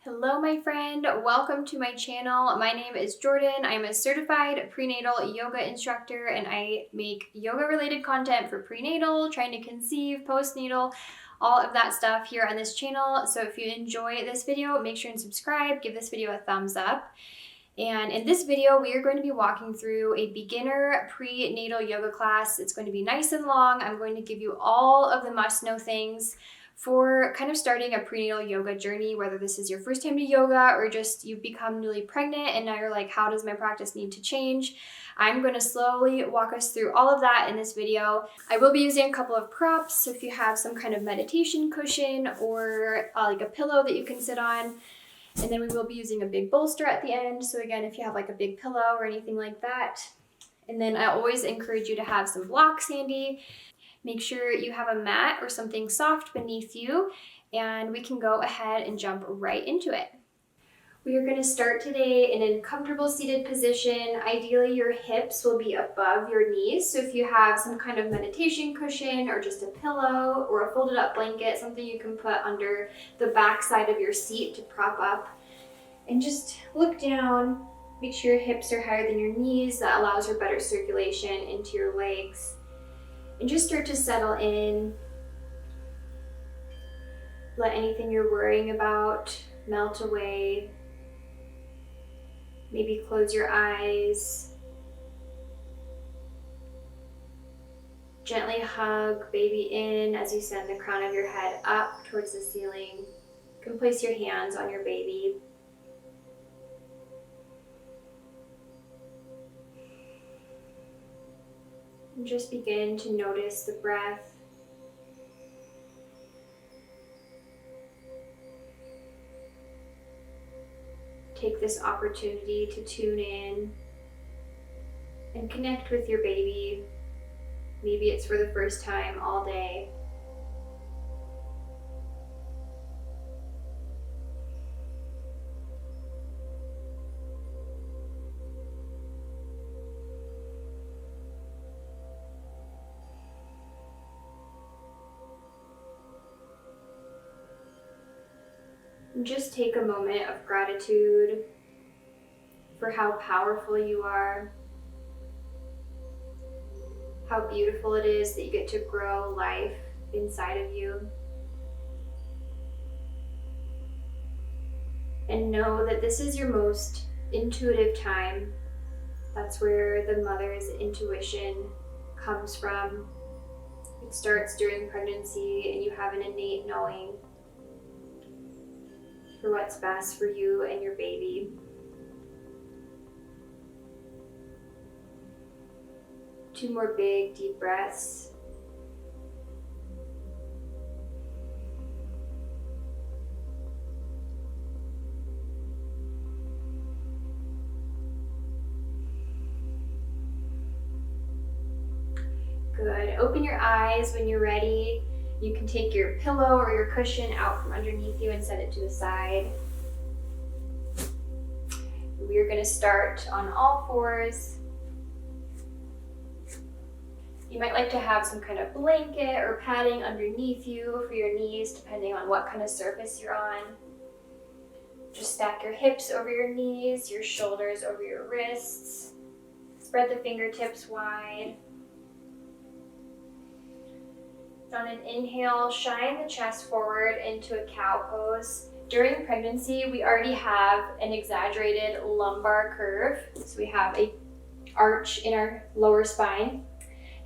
Hello, my friend. Welcome to my channel. My name is Jordan. I'm a certified prenatal yoga instructor, and I make yoga-related content for prenatal, trying to conceive, postnatal, all of that stuff here on this channel. So if you enjoy this video, make sure and subscribe, give this video a thumbs up. And in this video, we are going to be walking through a beginner prenatal yoga class. It's going to be nice and long. I'm going to give you all of the must-know things for kind of starting a prenatal yoga journey, whether this is your first time to yoga or just you've become newly pregnant and now you're like, how does my practice need to change? I'm going to slowly walk us through all of that in this video. I will be using a couple of props, so if you have some kind of meditation cushion or like a pillow that you can sit on. And then we will be using a big bolster at the end. So again, if you have like a big pillow or anything like that. And then I always encourage you to have some blocks handy. Make sure you have a mat or something soft beneath you, and we can go ahead and jump right into it. We are going to start today in a comfortable seated position. Ideally, your hips will be above your knees. So if you have some kind of meditation cushion or just a pillow or a folded up blanket, something you can put under the back side of your seat to prop up, and just look down. Make sure your hips are higher than your knees. That allows for better circulation into your legs. And just start to settle in. Let anything you're worrying about melt away. Maybe close your eyes. Gently hug baby in as you send the crown of your head up towards the ceiling. You can place your hands on your baby. And just begin to notice the breath. Take this opportunity to tune in and connect with your baby. Maybe it's for the first time all day. And just take a moment of gratitude for how powerful you are, how beautiful it is that you get to grow life inside of you. And know that this is your most intuitive time. That's where the mother's intuition comes from. It starts during pregnancy, and you have an innate knowing for what's best for you and your baby. Two more big, deep breaths. Good. Open your eyes when you're ready. You can take your pillow or your cushion out from underneath you and set it to the side. We're going to start on all fours. You might like to have some kind of blanket or padding underneath you for your knees, depending on what kind of surface you're on. Just stack your hips over your knees, your shoulders over your wrists. Spread the fingertips wide. On an inhale, shine the chest forward into a cow pose. During pregnancy, we already have an exaggerated lumbar curve. So we have an arch in our lower spine.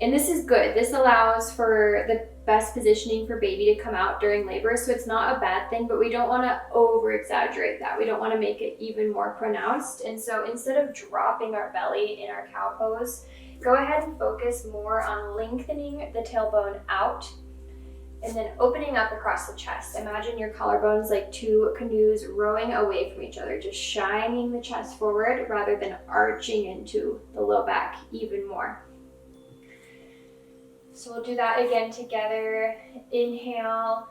And this is good. This allows for the best positioning for baby to come out during labor. So it's not a bad thing, but we don't want to over exaggerate that. We don't want to make it even more pronounced. And so instead of dropping our belly in our cow pose, go ahead and focus more on lengthening the tailbone out and then opening up across the chest. Imagine your collarbones like two canoes rowing away from each other, just shining the chest forward rather than arching into the low back even more. So we'll do that again together. Inhale,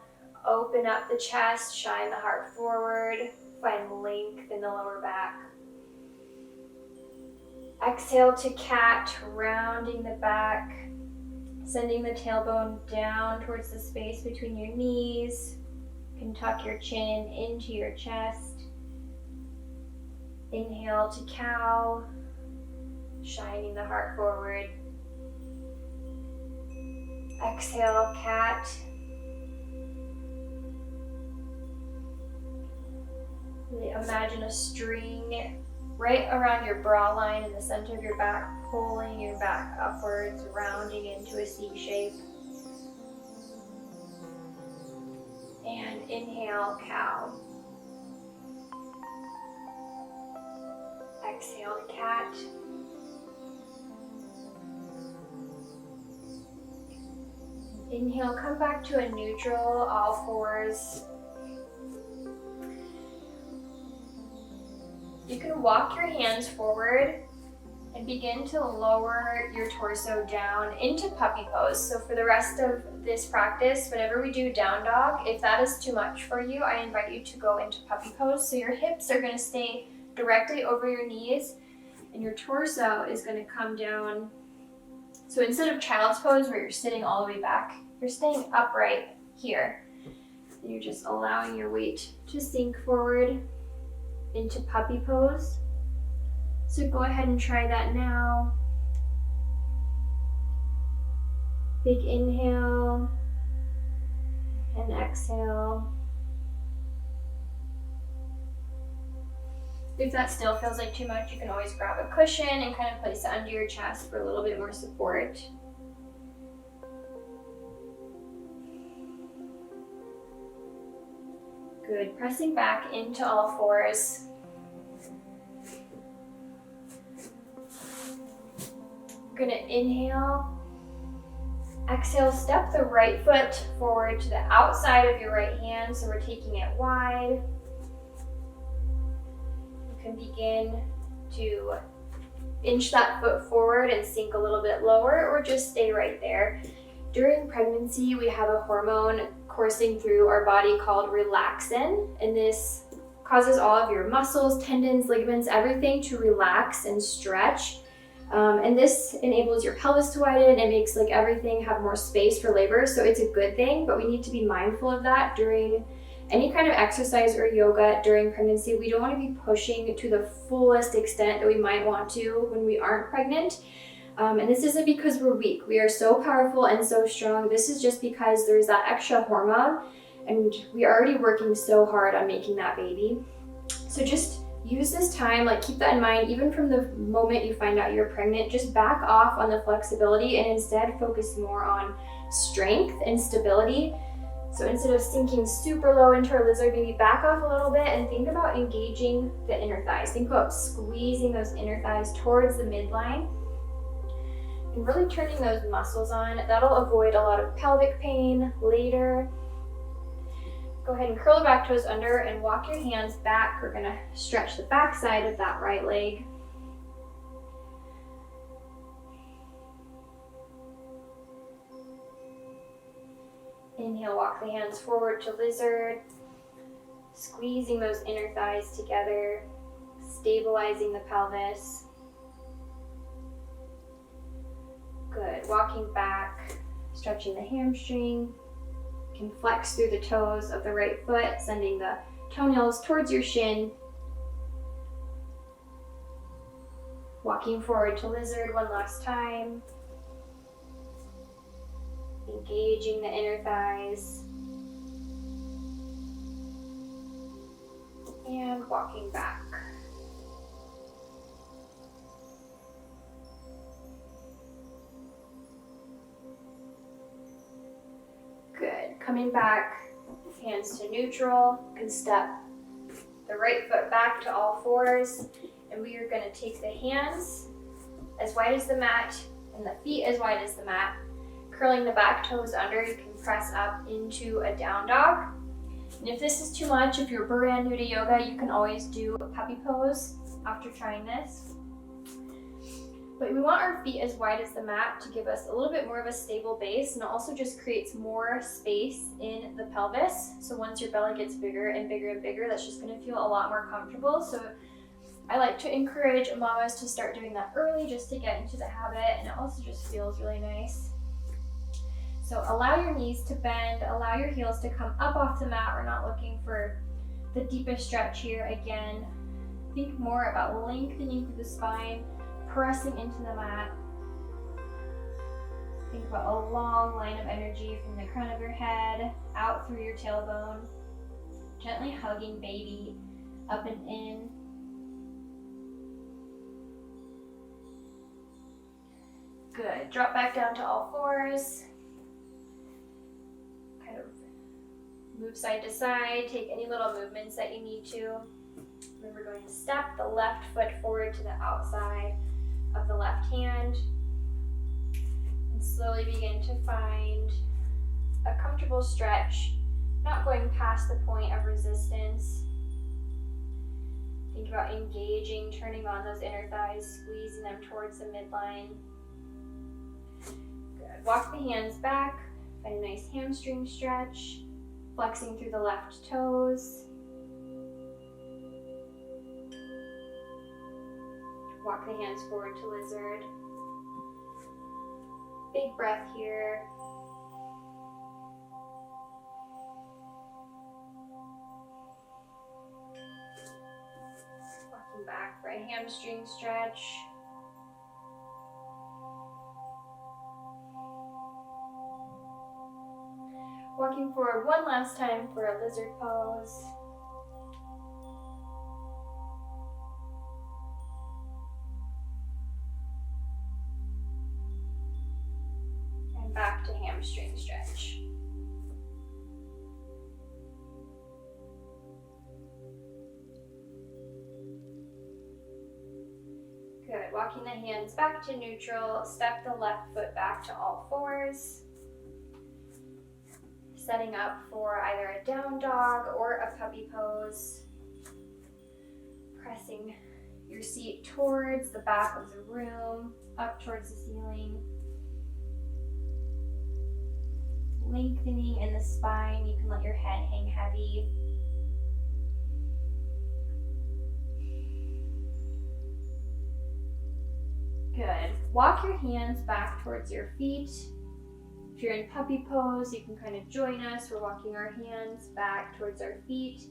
open up the chest, shine the heart forward, find length in the lower back. Exhale to cat, rounding the back, sending the tailbone down towards the space between your knees. You can tuck your chin into your chest. Inhale to cow, shining the heart forward. Exhale, cat. Really imagine a string right around your bra line in the center of your back, pulling your back upwards, rounding into a C shape. And inhale, cow. Exhale, cat. Inhale, come back to a neutral, all fours. You can walk your hands forward and begin to lower your torso down into puppy pose. So for the rest of this practice, whenever we do down dog, if that is too much for you, I invite you to go into puppy pose. So your hips are going to stay directly over your knees and your torso is going to come down. So instead of child's pose where you're sitting all the way back, you're staying upright here. And you're just allowing your weight to sink forward into puppy pose. So go ahead and try that now. Big inhale and exhale. If that still feels like too much, you can always grab a cushion and kind of place it under your chest for a little bit more support. Good, pressing back into all fours. We're gonna inhale, exhale, step the right foot forward to the outside of your right hand, so we're taking it wide. You can begin to inch that foot forward and sink a little bit lower, or just stay right there. During pregnancy, we have a hormone coursing through our body called relaxin, and this causes all of your muscles, tendons, ligaments, everything to relax and stretch. And this enables your pelvis to widen. It makes like everything have more space for labor, so it's a good thing, but we need to be mindful of that during any kind of exercise or yoga during pregnancy. We don't want to be pushing to the fullest extent that we might want to when we aren't pregnant. And this isn't because we're weak. We are so powerful and so strong. This is just because there's that extra hormone and we are already working so hard on making that baby. So just use this time, like keep that in mind, even from the moment you find out you're pregnant, just back off on the flexibility and instead focus more on strength and stability. So instead of sinking super low into our lizard, maybe back off a little bit and think about engaging the inner thighs. Think about squeezing those inner thighs towards the midline and really turning those muscles on. That'll avoid a lot of pelvic pain later. Go ahead and curl the back toes under and walk your hands back. We're gonna stretch the back side of that right leg. Inhale, walk the hands forward to lizard, squeezing those inner thighs together, stabilizing the pelvis. Good, walking back, stretching the hamstring. You can flex through the toes of the right foot, sending the toenails towards your shin. Walking forward to lizard one last time. Engaging the inner thighs. And walking back. Good. Coming back, hands to neutral. You can step the right foot back to all fours. And we are going to take the hands as wide as the mat and the feet as wide as the mat. Curling the back toes under, you can press up into a down dog. And if this is too much, if you're brand new to yoga, you can always do a puppy pose after trying this. But we want our feet as wide as the mat to give us a little bit more of a stable base, and it also just creates more space in the pelvis. So once your belly gets bigger and bigger and bigger, that's just going to feel a lot more comfortable. So I like to encourage mamas to start doing that early just to get into the habit, and it also just feels really nice. So allow your knees to bend, allow your heels to come up off the mat. We're not looking for the deepest stretch here. Again, think more about lengthening through the spine, pressing into the mat. Think about a long line of energy from the crown of your head out through your tailbone. Gently hugging baby up and in. Good. Drop back down to all fours. Kind of move side to side. Take any little movements that you need to. Then we're going to step the left foot forward to the outside of the left hand. And slowly begin to find a comfortable stretch, not going past the point of resistance. Think about engaging, turning on those inner thighs, squeezing them towards the midline. Good. Walk the hands back, find a nice hamstring stretch, flexing through the left toes. Walk the hands forward to lizard. Big breath here. Walking back for a hamstring stretch. Walking forward one last time for a lizard pose. And back to hamstring stretch. Good. Walking the hands back to neutral. Step the left foot back to all fours. Setting up for either a down dog or a puppy pose. Pressing your seat towards the back of the room, up towards the ceiling. Lengthening in the spine. You can let your head hang heavy. Good. Walk your hands back towards your feet. If you're in puppy pose, you can kind of join us. We're walking our hands back towards our feet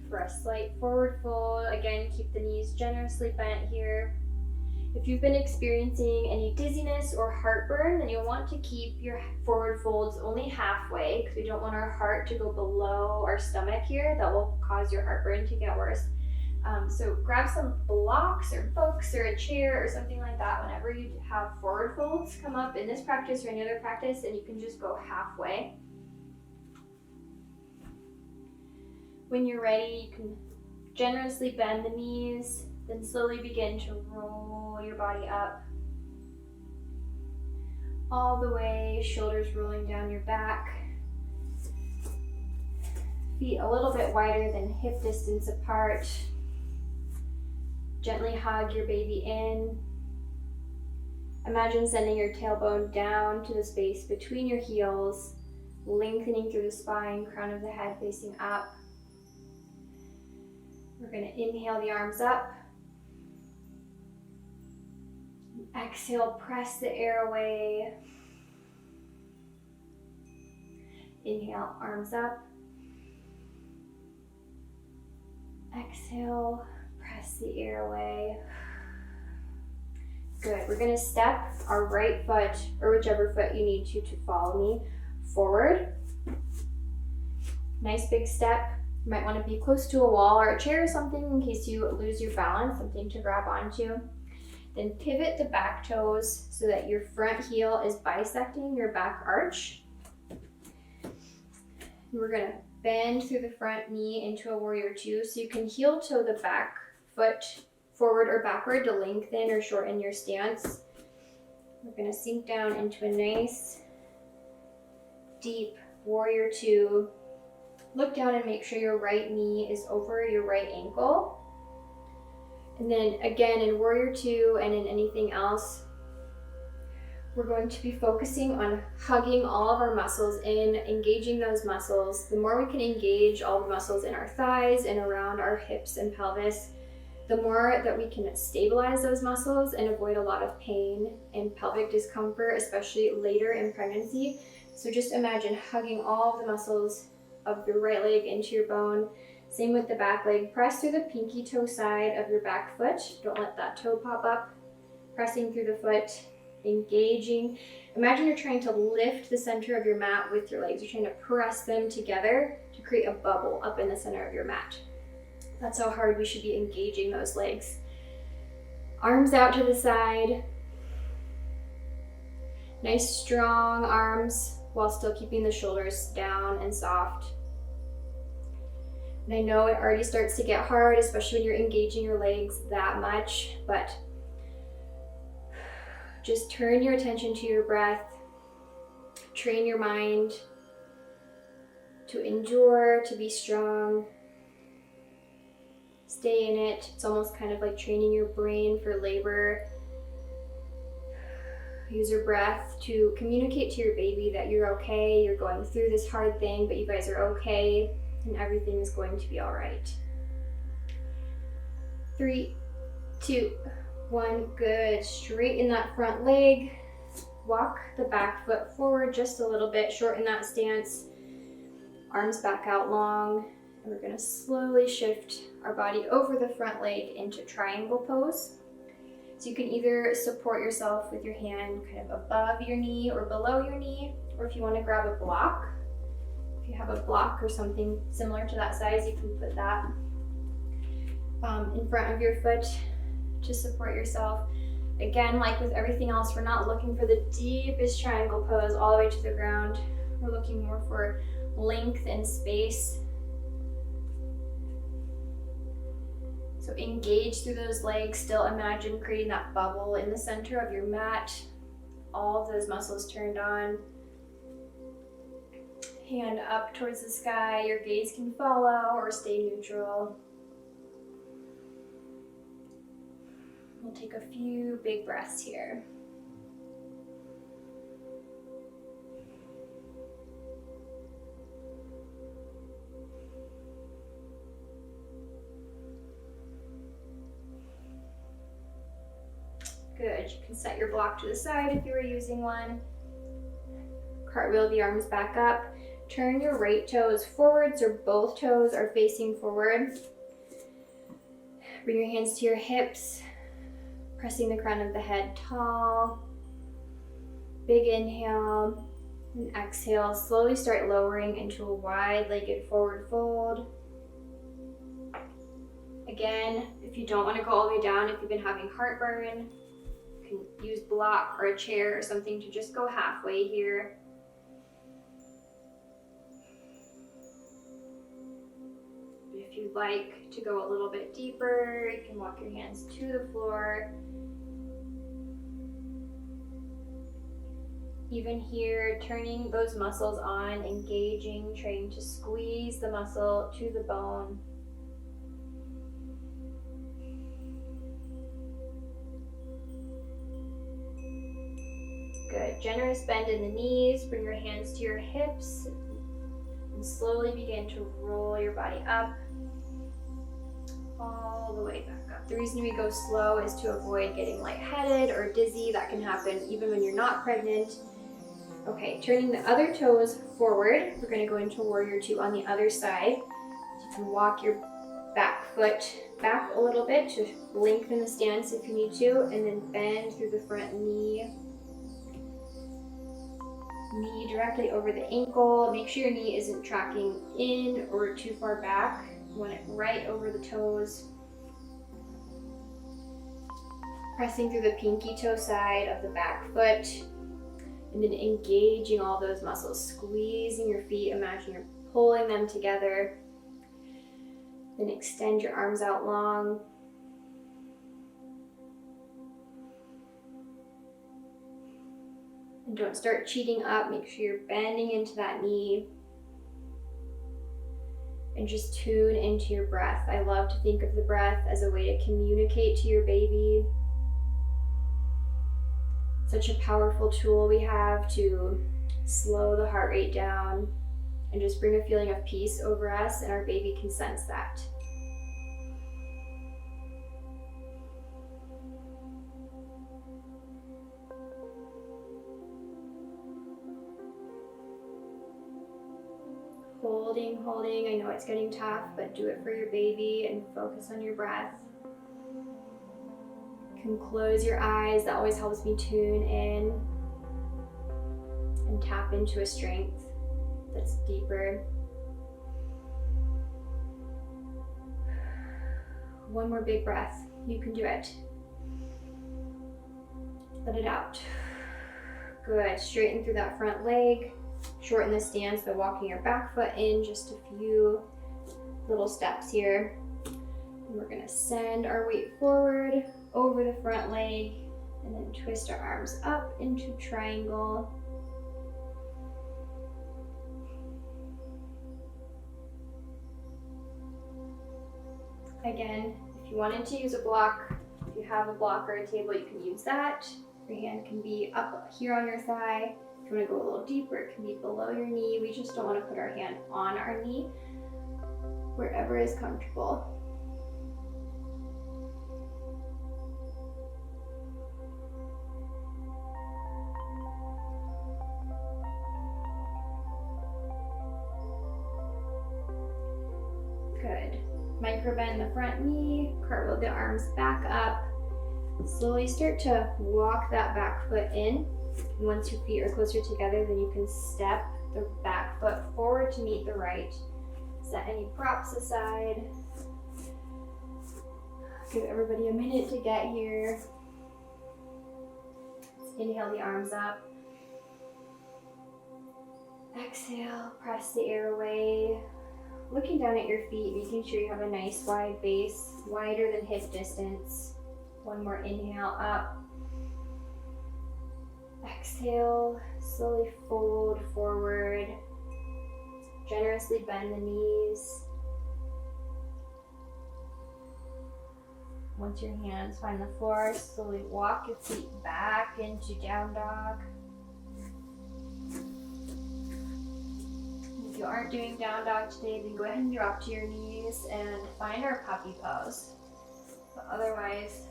for a slight forward fold. Again, keep the knees generously bent here. If you've been experiencing any dizziness or heartburn, then you'll want to keep your forward folds only halfway because we don't want our heart to go below our stomach here. That will cause your heartburn to get worse. So grab some blocks or books or a chair or something like that whenever you have forward folds come up in this practice or any other practice, and you can just go halfway. When you're ready, you can generously bend the knees, then slowly begin to roll your body up. All the way, shoulders rolling down your back. Feet a little bit wider than hip distance apart. Gently hug your baby in. Imagine sending your tailbone down to the space between your heels, lengthening through the spine, crown of the head facing up. We're going to inhale the arms up. Exhale, press the air away. Inhale, arms up. Exhale. Press the air away. Good. We're going to step our right foot, or whichever foot you need to follow me, forward. Nice big step. You might want to be close to a wall or a chair or something in case you lose your balance, something to grab onto. Then pivot the back toes so that your front heel is bisecting your back arch. We're going to bend through the front knee into a warrior two, so you can heel toe the back foot forward or backward to lengthen or shorten your stance. We're going to sink down into a nice deep warrior two. Look down and make sure your right knee is over your right ankle. And then again in warrior two and in anything else, we're going to be focusing on hugging all of our muscles in, engaging those muscles. The more we can engage all the muscles in our thighs and around our hips and pelvis, the more that we can stabilize those muscles and avoid a lot of pain and pelvic discomfort, especially later in pregnancy. So just imagine hugging all of the muscles of your right leg into your bone, Same with the back leg. Press through the pinky toe side of your back foot. Don't let that toe pop up. Pressing through the foot, engaging. Imagine you're trying to lift the center of your mat with your legs. You're trying to press them together to create a bubble up in the center of your mat. That's how hard we should be engaging those legs. Arms out to the side. Nice strong arms while still keeping the shoulders down and soft. And I know it already starts to get hard, especially when you're engaging your legs that much, but just turn your attention to your breath. Train your mind to endure, to be strong. Stay in it. It's almost kind of like training your brain for labor. Use your breath to communicate to your baby that you're okay, you're going through this hard thing, but you guys are okay, and everything is going to be all right. 3, 2, 1, good. Straighten that front leg. Walk the back foot forward just a little bit, shorten that stance. Arms back out long, and we're gonna slowly shift our body over the front leg into triangle pose. So you can either support yourself with your hand kind of above your knee or below your knee, or if you want to grab a block, if you have a block or something similar to that size, you can put that in front of your foot to support yourself. Again, like with everything else, we're not looking for the deepest triangle pose all the way to the ground. We're looking more for length and space. So engage through those legs. Still imagine creating that bubble in the center of your mat. All of those muscles turned on. Hand up towards the sky. Your gaze can follow or stay neutral. We'll take a few big breaths here. Good. You can set your block to the side if you were using one. Cartwheel the arms back up. Turn your right toes forward so both toes are facing forward. Bring your hands to your hips, pressing the crown of the head tall. Big inhale and exhale. Slowly start lowering into a wide-legged forward fold. Again, if you don't want to go all the way down, if you've been having heartburn, you can use block or a chair or something to just go halfway here. If you'd like to go a little bit deeper, you can walk your hands to the floor. Even here, turning those muscles on, engaging, trying to squeeze the muscle to the bone. Good. Generous bend in the knees. Bring your hands to your hips and slowly begin to roll your body up, all the way back up. The reason we go slow is to avoid getting lightheaded or dizzy. That can happen even when you're not pregnant. Okay, turning the other toes forward. We're going to go into Warrior Two on the other side. So you can walk your back foot back a little bit to lengthen the stance if you need to, and then bend through the front knee. Knee directly over the ankle. Make sure your knee isn't tracking in or too far back. You want it right over the toes. Pressing through the pinky toe side of the back foot. And then engaging all those muscles. Squeezing your feet. Imagine you're pulling them together. Then extend your arms out long. And don't start cheating up. Make sure you're bending into that knee. And just tune into your breath. I love to think of the breath as a way to communicate to your baby. Such a powerful tool we have to slow the heart rate down and just bring a feeling of peace over us, and our baby can sense that. Holding, holding. I know it's getting tough, but do it for your baby and focus on your breath. You can close your eyes. That always helps me tune in and tap into a strength that's deeper. One more big breath. You can do it. Let it out. Good. Straighten through that front leg. Shorten the stance by walking your back foot in just a few little steps here. And we're going to send our weight forward over the front leg and then twist our arms up into triangle. Again, if you wanted to use a block, if you have a block or a table, you can use that. Your hand can be up here on your thigh. If you want to go a little deeper, it can be below your knee. We just don't want to put our hand on our knee, wherever is comfortable. Good. Micro bend the front knee, cartwheel the arms back up. Slowly start to walk that back foot in. And once your feet are closer together, then you can step the back foot forward to meet the right. Set any props aside. Give everybody a minute to get here. Inhale the arms up. Exhale, press the air away. Looking down at your feet, making sure you have a nice wide base, wider than hip distance. One more inhale up. Exhale, slowly fold forward. Generously bend the knees. Once your hands find the floor, slowly walk your feet back into down dog. If you aren't doing down dog today, then go ahead and drop to your knees and find our puppy pose. But otherwise,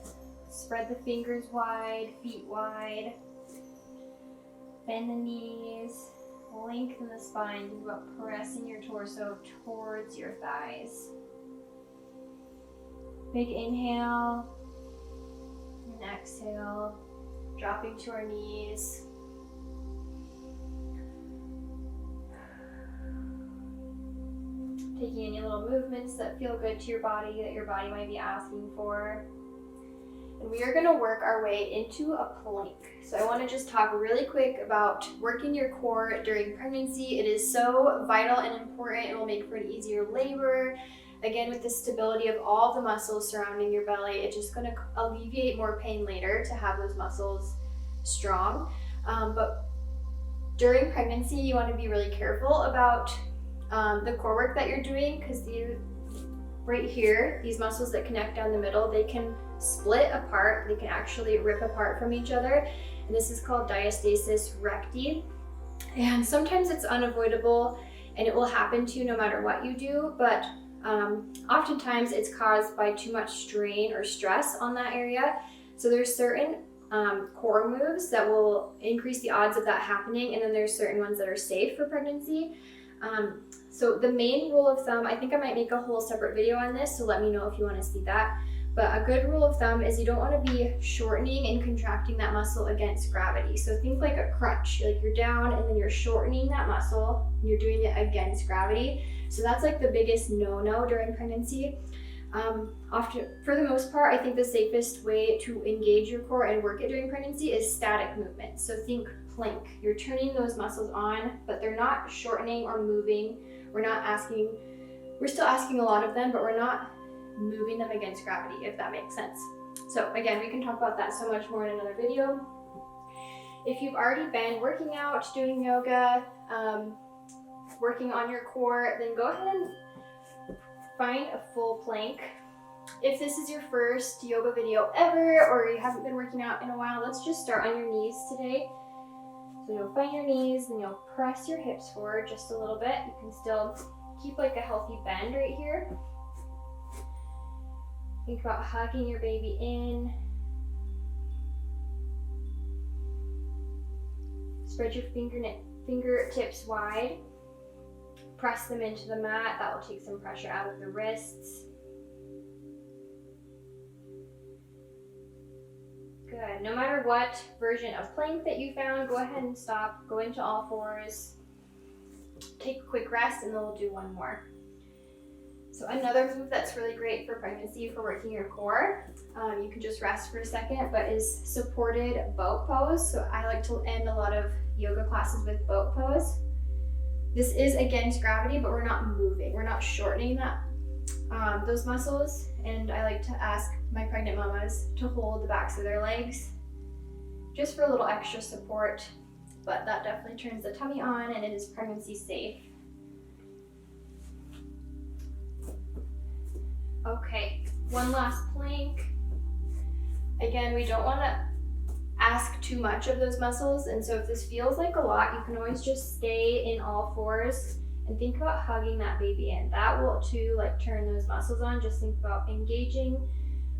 spread the fingers wide, feet wide. Bend the knees, lengthen the spine. Think about pressing your torso towards your thighs. Big inhale and exhale, dropping to our knees. Taking any little movements that feel good to your body, that your body might be asking for. And we are going to work our way into a plank. So I want to just talk really quick about working your core during pregnancy. It is so vital and important. It will make for an easier labor. Again, with the stability of all the muscles surrounding your belly, it's just going to alleviate more pain later to have those muscles strong. But during pregnancy, you want to be really careful about the core work that you're doing, because right here, these muscles that connect down the middle, they can split apart. They can actually rip apart from each other. And this is called diastasis recti. And sometimes it's unavoidable and it will happen to you no matter what you do, but oftentimes it's caused by too much strain or stress on that area. So there's certain core moves that will increase the odds of that happening, and then there's certain ones that are safe for pregnancy. So the main rule of thumb, I think I might make a whole separate video on this, so let me know if you want to see that. But a good rule of thumb is you don't want to be shortening and contracting that muscle against gravity. So think like a crunch, like you're down and then you're shortening that muscle and you're doing it against gravity. So that's like the biggest no-no during pregnancy. Often, for the most part, I think the safest way to engage your core and work it during pregnancy is static movement. So think plank. You're turning those muscles on, but they're not shortening or moving. We're still asking a lot of them, but we're not moving them against gravity, if that makes sense. So again, we can talk about that so much more in another video. If you've already been working out, doing yoga, working on your core, then go ahead and find a full plank. If this is your first yoga video ever, or you haven't been working out in a while, let's just start on your knees today. So you'll find your knees, then you'll press your hips forward just a little bit. You can still keep like a healthy bend right here. Think about hugging your baby in. Spread your fingertips wide. press them into the mat. That will take some pressure out of the wrists. Good. No matter what version of plank that you found, go ahead and stop. Go into all fours. Take a quick rest, and then we'll do one more. So another move that's really great for pregnancy, for working your core, you can just rest for a second, but is supported boat pose. So I like to end a lot of yoga classes with boat pose. This is against gravity, but we're not moving. We're not shortening those muscles. And I like to ask my pregnant mamas to hold the backs of their legs just for a little extra support. But that definitely turns the tummy on, and it is pregnancy safe. Okay, one last plank. Again, we don't want to ask too much of those muscles, and so if this feels like a lot, you can always just stay in all fours and think about hugging that baby in. That will too turn those muscles on. Just think about engaging,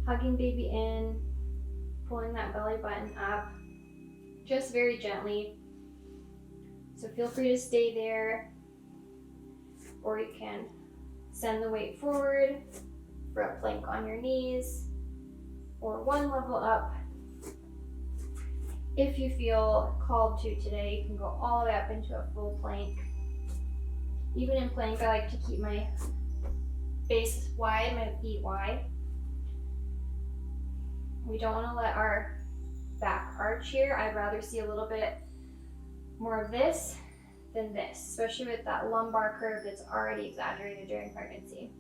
hugging baby in, pulling that belly button up, just very gently. So feel free to stay there, or you can send the weight forward for a plank on your knees, or one level up. If you feel called to today, you can go all the way up into a full plank. Even in plank, I like to keep my base wide, my feet wide. We don't want to let our back arch here. I'd rather see a little bit more of this than this, especially with that lumbar curve that's already exaggerated during pregnancy.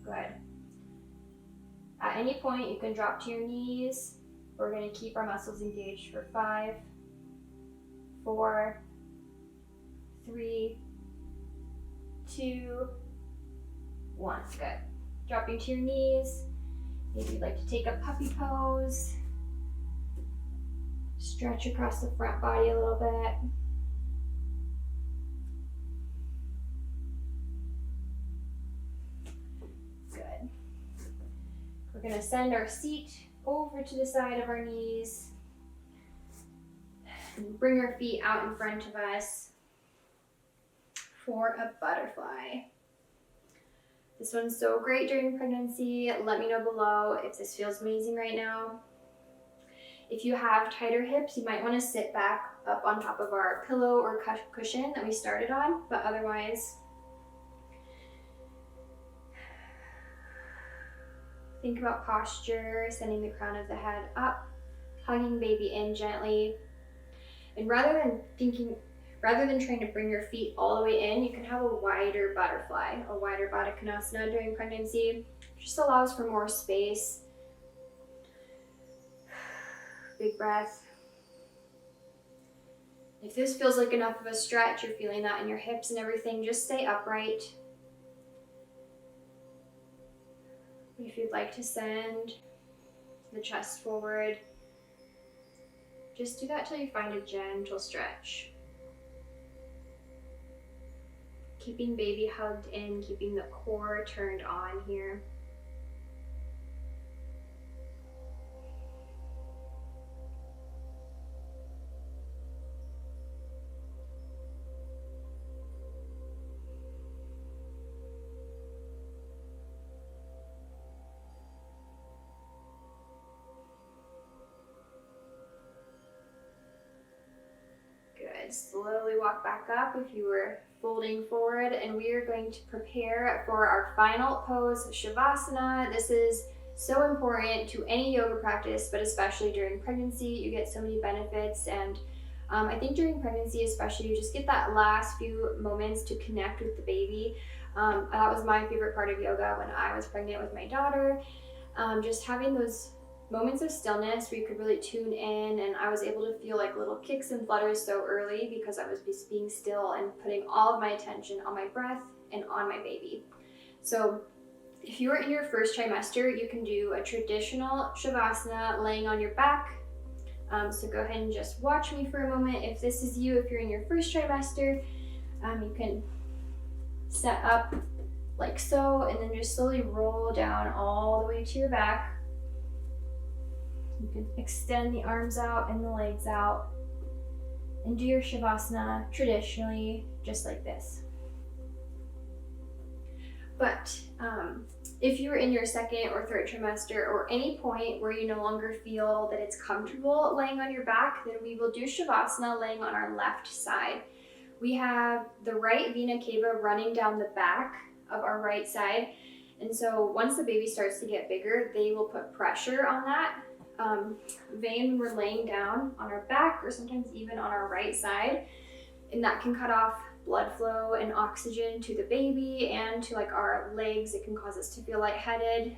Good. At any point, you can drop to your knees. We're going to keep our muscles engaged for 5, 4, 3, 2, 1. Good. Dropping to your knees. Maybe you'd like to take a puppy pose. Stretch across the front body a little bit. Good. We're going to send our seat over to the side of our knees. And bring our feet out in front of us for a butterfly. This one's so great during pregnancy. Let me know below if this feels amazing right now. If you have tighter hips, you might want to sit back up on top of our pillow or cushion that we started on, but otherwise, think about posture, sending the crown of the head up, hugging baby in gently. And rather than trying to bring your feet all the way in, you can have a wider butterfly, a wider Baddha Konasana during pregnancy. It just allows for more space. Big breath. If this feels like enough of a stretch, you're feeling that in your hips and everything, just stay upright. If you'd like to send the chest forward, just do that till you find a gentle stretch. Keeping baby hugged in, keeping the core turned on here. Slowly walk back up if you were folding forward, and we are going to prepare for our final pose, Shavasana. This is so important to any yoga practice, but especially during pregnancy. You get so many benefits, and I think during pregnancy especially, you just get that last few moments to connect with the baby. That was my favorite part of yoga when I was pregnant with my daughter. Just having those moments of stillness where you could really tune in, and I was able to feel like little kicks and flutters so early because I was just being still and putting all of my attention on my breath and on my baby. So if you are in your first trimester, you can do a traditional Shavasana laying on your back. So go ahead and just watch me for a moment. If this is you, if you're in your first trimester, you can set up like so, and then just slowly roll down all the way to your back. You can extend the arms out and the legs out, and do your Shavasana traditionally, just like this. But if you're in your second or third trimester or any point where you no longer feel that it's comfortable laying on your back, then we will do Shavasana laying on our left side. We have the right vena cava running down the back of our right side. And so once the baby starts to get bigger, they will put pressure on that vein when we're laying down on our back or sometimes even on our right side. And that can cut off blood flow and oxygen to the baby and to like our legs. It can cause us to feel lightheaded.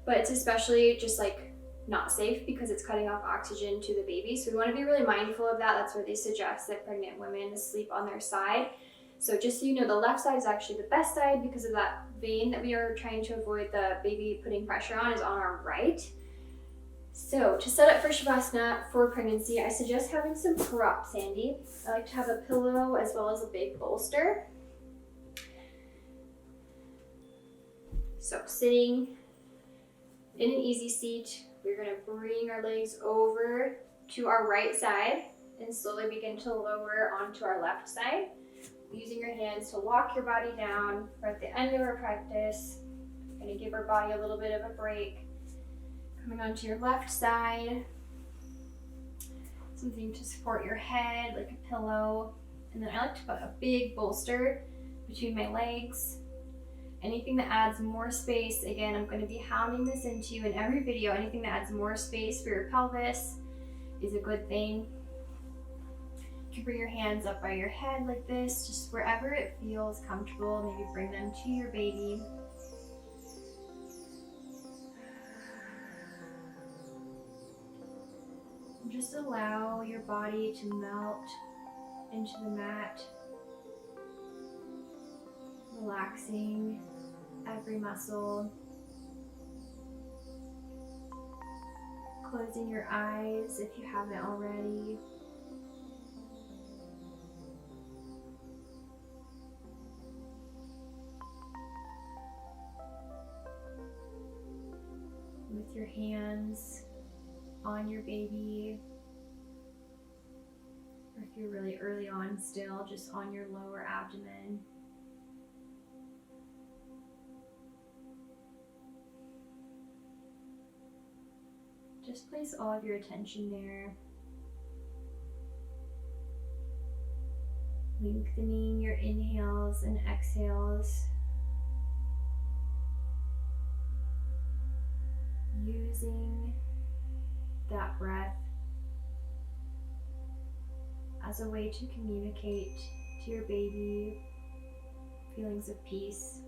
But it's especially just like not safe because it's cutting off oxygen to the baby. So we want to be really mindful of that. That's where they suggest that pregnant women sleep on their side. So just so you know, the left side is actually the best side because of that vein that we are trying to avoid the baby putting pressure on is on our right. So to set up for Shavasana for pregnancy, I suggest having some props handy. I like to have a pillow as well as a big bolster. So sitting in an easy seat, we're going to bring our legs over to our right side and slowly begin to lower onto our left side. Using your hands to lock your body down. We're at the end of our practice. We're going to give our body a little bit of a break. Coming onto your left side. Something to support your head, like a pillow. And then I like to put a big bolster between my legs. Anything that adds more space, again, I'm going to be hounding this into you in every video. Anything that adds more space for your pelvis is a good thing. You can bring your hands up by your head like this, just wherever it feels comfortable. Maybe bring them to your baby. And just allow your body to melt into the mat, relaxing every muscle. Closing your eyes if you haven't already. With your hands on your baby, or if you're really early on still, just on your lower abdomen. Just place all of your attention there. Lengthening your inhales and exhales. Using that breath as a way to communicate to your baby feelings of peace.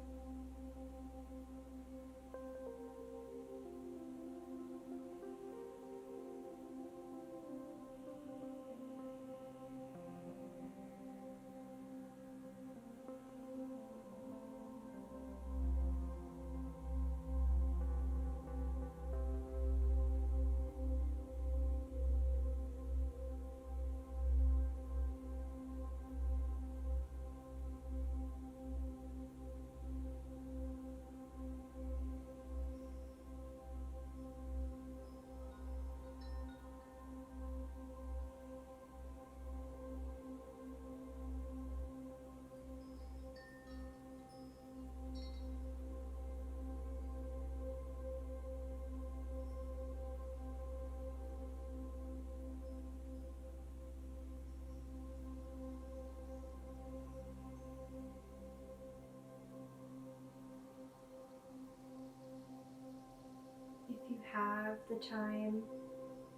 If you have the time,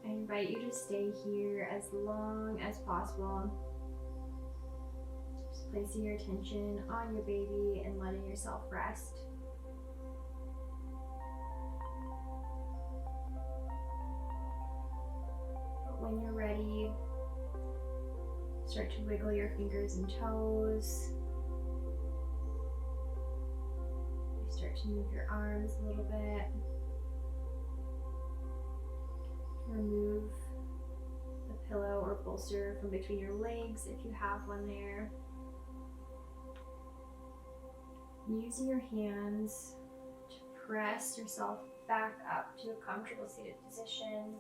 I invite you to stay here as long as possible. Just placing your attention on your baby and letting yourself rest. But when you're ready, start to wiggle your fingers and toes. You start to move your arms a little bit. Remove the pillow or bolster from between your legs if you have one there. Using your hands to press yourself back up to a comfortable seated position.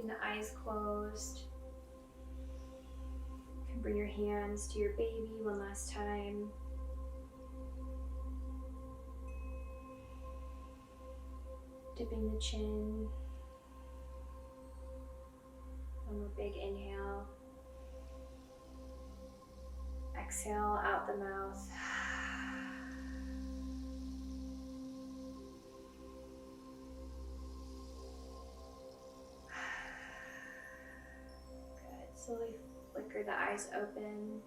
keeping the eyes closed. You can bring your hands to your baby one last time. Dipping the chin. One more big inhale. Exhale out the mouth. Good. Slowly flicker the eyes open.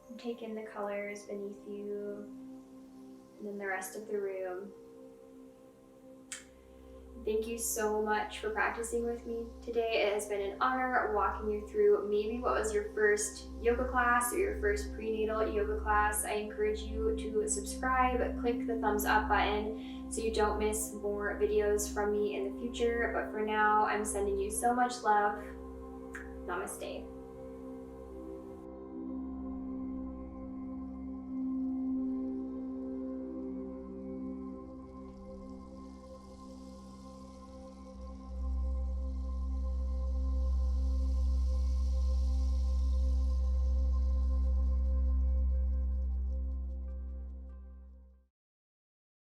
And take in the colors beneath you and then the rest of the room. Thank you so much for practicing with me today. It has been an honor walking you through maybe what was your first yoga class or your first prenatal yoga class. I encourage you to subscribe, click the thumbs up button so you don't miss more videos from me in the future. But for now, I'm sending you so much love. Namaste.